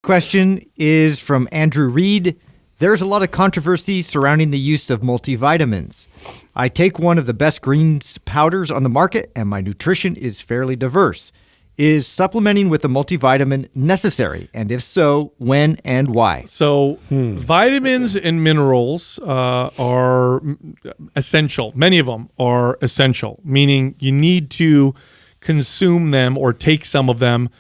question is from Andrew Reed. There's a lot of controversy surrounding the use of multivitamins. I take one of the best greens powders on the market, and my nutrition is fairly diverse. Is supplementing with a multivitamin necessary? And if so, when and why? So vitamins and minerals are essential. Many of them are essential, meaning you need to consume them or take some of them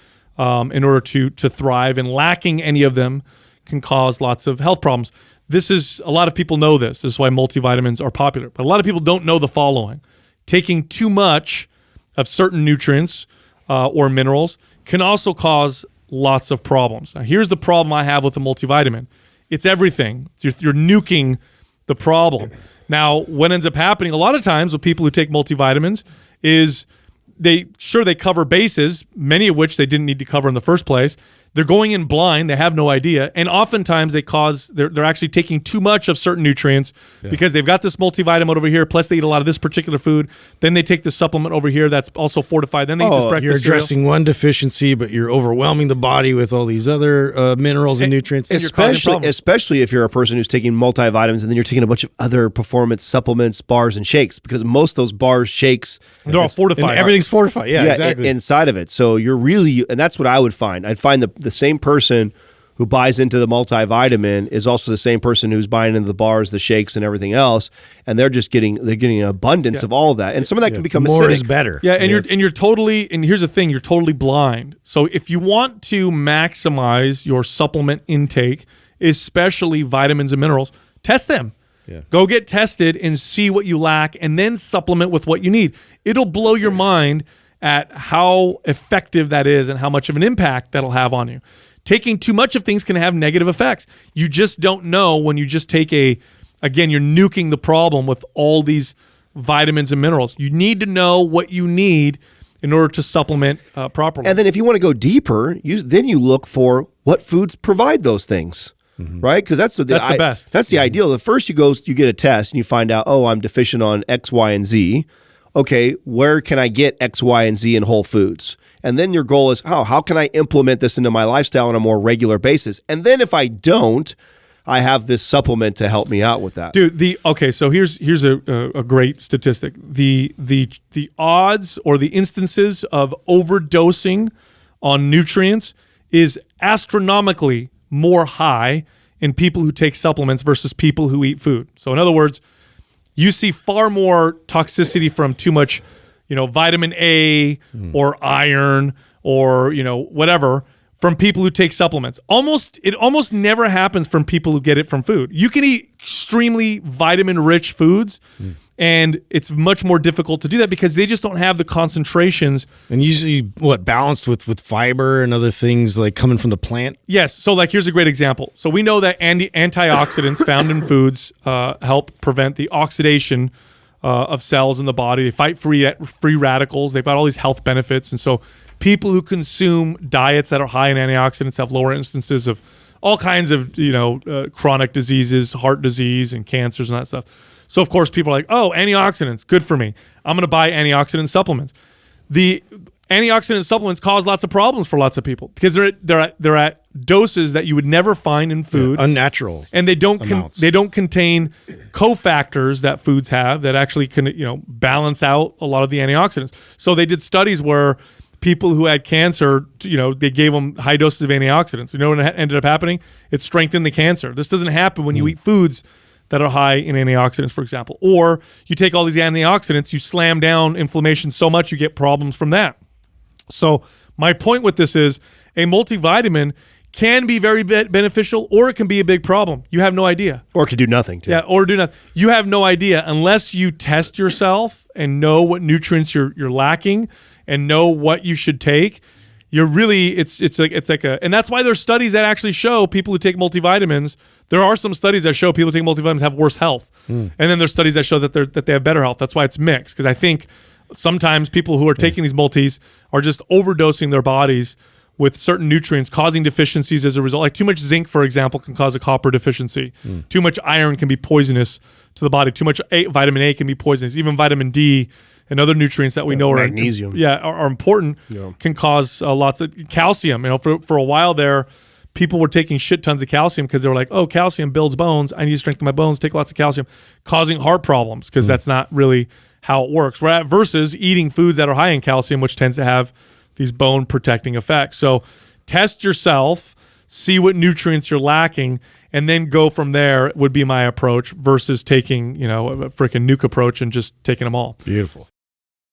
in order to thrive, and lacking any of them can cause lots of health problems. A lot of people know this. This is why multivitamins are popular. But a lot of people don't know the following. Taking too much of certain nutrients or minerals can also cause lots of problems. Now, here's the problem I have with the multivitamin. It's everything. You're nuking the problem. Now, what ends up happening a lot of times with people who take multivitamins is they cover bases, many of which they didn't need to cover in the first place. They're going in blind. They have no idea. And oftentimes they're actually taking too much of certain nutrients because they've got this multivitamin over here, plus they eat a lot of this particular food. Then they take the supplement over here that's also fortified. Then they eat this breakfast you're addressing one deficiency, but you're overwhelming the body with all these other minerals and nutrients. Especially if you're a person who's taking multivitamins and then you're taking a bunch of other performance supplements, bars, and shakes, because most of those bars, shakes, they're all fortified. Everything's fortified. Yeah, exactly. Inside of it. So you're really, and that's what I would find. I'd find the same person who buys into the multivitamin is also the same person who's buying into the bars, the shakes, and everything else, and they're getting an abundance of all of that, and some of that can become more acidic. Is better. Yeah, and you're totally, and here's the thing, you're totally blind. So if you want to maximize your supplement intake, especially vitamins and minerals, test them. Yeah. Go get tested and see what you lack, and then supplement with what you need. It'll blow your mind at how effective that is and how much of an impact that'll have on you. Taking too much of things can have negative effects. You just don't know when you just take again, you're nuking the problem with all these vitamins and minerals. You need to know what you need in order to supplement properly. And then if you want to go deeper, then you look for what foods provide those things. Mm-hmm. Right? Because that's the best. That's the ideal. The first you get a test and you find out, I'm deficient on X, Y, and Z. Okay, where can I get X, Y, and Z in Whole Foods? And then your goal is, how can I implement this into my lifestyle on a more regular basis? And then if I don't, I have this supplement to help me out with that. Dude, so here's a great statistic. The odds or the instances of overdosing on nutrients is astronomically more high in people who take supplements versus people who eat food. So in other words, you see far more toxicity from too much, vitamin A or iron or, whatever from people who take supplements. It almost never happens from people who get it from food. You can eat extremely vitamin-rich foods, and it's much more difficult to do that because they just don't have the concentrations. And usually, balanced with fiber and other things like coming from the plant? Yes. So, here's a great example. So we know that antioxidants found in foods help prevent the oxidation of cells in the body. They fight free radicals. They've got all these health benefits. And so people who consume diets that are high in antioxidants have lower instances of all kinds of, chronic diseases, heart disease and cancers and that stuff. So, of course, people are like, antioxidants, good for me. I'm going to buy antioxidant supplements. The antioxidant supplements cause lots of problems for lots of people because they're at doses that you would never find in food. Unnatural. And they don't contain cofactors that foods have that actually can, balance out a lot of the antioxidants. So they did studies where people who had cancer, they gave them high doses of antioxidants. You know what ended up happening? It strengthened the cancer. This doesn't happen when you eat foods that are high in antioxidants, for example. Or you take all these antioxidants, you slam down inflammation so much you get problems from that. So my point with this is a multivitamin can be very beneficial or it can be a big problem. You have no idea. Or it could do nothing, too. Yeah, or do nothing. You have no idea unless you test yourself and know what nutrients you're lacking and know what you should take. You're really, it's like and that's why there's studies that actually show people who take multivitamins. There are some studies that show people who take multivitamins have worse health, and then there's studies that show that they have better health. That's why it's mixed, because I think sometimes people who are taking these multis are just overdosing their bodies with certain nutrients, causing deficiencies as a result. Like too much zinc, for example, can cause a copper deficiency. Too much iron can be poisonous to the body. Too much vitamin A can be poisonous. Even vitamin D and other nutrients that we know magnesium are important can cause lots of calcium. For a while there, people were taking shit tons of calcium because they were like, oh, calcium builds bones. I need to strengthen my bones, take lots of calcium, causing heart problems because that's not really how it works. Versus eating foods that are high in calcium, which tends to have these bone protecting effects. So test yourself, see what nutrients you're lacking, and then go from there would be my approach versus taking, a freaking nuke approach and just taking them all. Beautiful.